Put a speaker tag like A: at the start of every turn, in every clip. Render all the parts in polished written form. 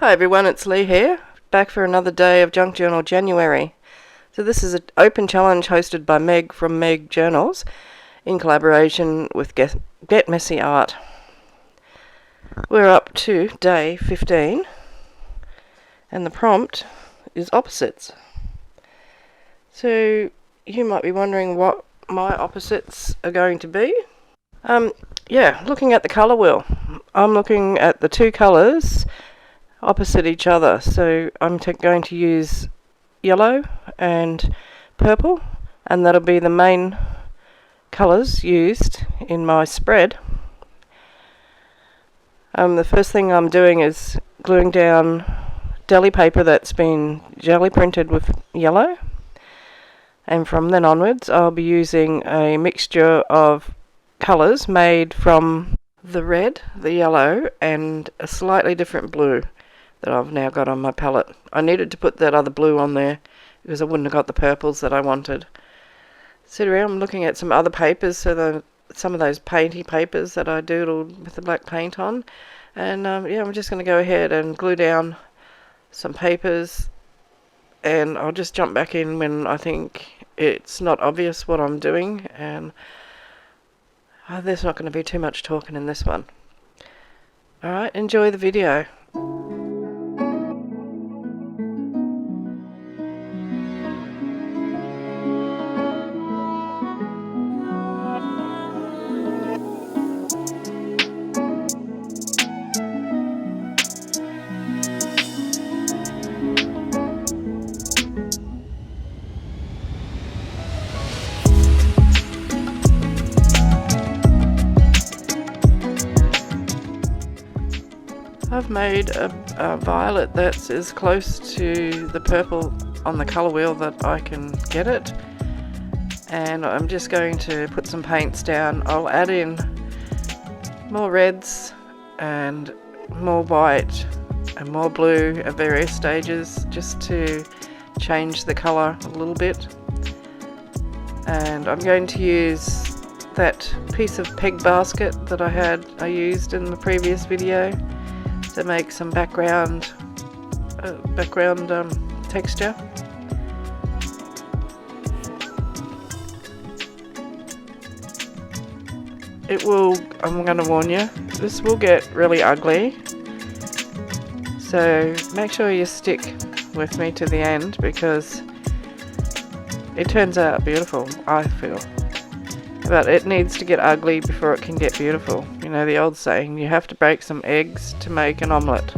A: Hi everyone, it's Lee here, back for another day of Junk Journal January. So this is an open challenge hosted by Meg from Meg Journals in collaboration with Get Messy Art. We're up to day 15 and the prompt is opposites. So you might be wondering what my opposites are going to be. Looking at the colour wheel, I'm looking at the two colours opposite each other. So I'm going to use yellow and purple, and that'll be the main colours used in my spread. The first thing I'm doing is gluing down deli paper that's been jelly printed with yellow, and from then onwards I'll be using a mixture of colours made from the red, the yellow and a slightly different blue that I've now got on my palette. I needed to put that other blue on there because I wouldn't have got the purples that I wanted. So I'm looking at some other papers, so some of those painty papers that I doodled with the black paint on. And I'm just going to go ahead and glue down some papers, and I'll just jump back in when I think it's not obvious what I'm doing, and there's not going to be too much talking in this one. Alright, enjoy the video. I've made a violet that's as close to the purple on the colour wheel that I can get it, and I'm just going to put some paints down. I'll add in more reds and more white and more blue at various stages just to change the colour a little bit. And I'm going to use that piece of peg basket that I used in the previous video to make some background texture. I'm going to warn you, this will get really ugly, so make sure you stick with me to the end because it turns out beautiful, I feel. But it needs to get ugly before it can get beautiful. You know the old saying, you have to break some eggs to make an omelette.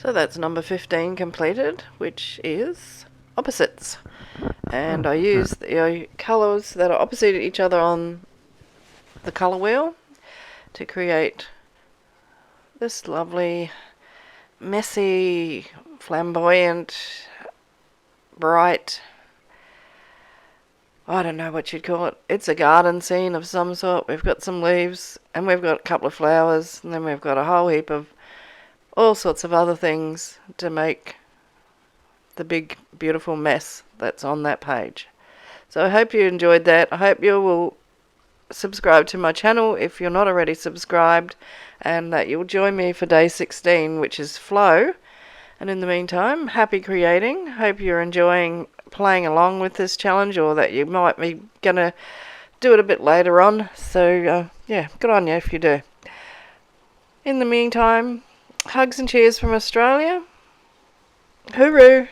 A: So that's number 15 completed, which is opposites. And I use the colours that are opposite each other on the colour wheel to create this lovely, messy, flamboyant, bright, I don't know what you'd call it. It's a garden scene of some sort. We've got some leaves and we've got a couple of flowers and then we've got a whole heap of all sorts of other things to make the big beautiful mess that's on that page. So I hope you enjoyed that. I hope you will subscribe to my channel if you're not already subscribed, and that you'll join me for day 16, which is flow. And in the meantime, happy creating. Hope you're enjoying playing along with this challenge, or that you might be gonna do it a bit later on. So yeah, good on you if you do. In the meantime, hugs and cheers from Australia. Hooroo!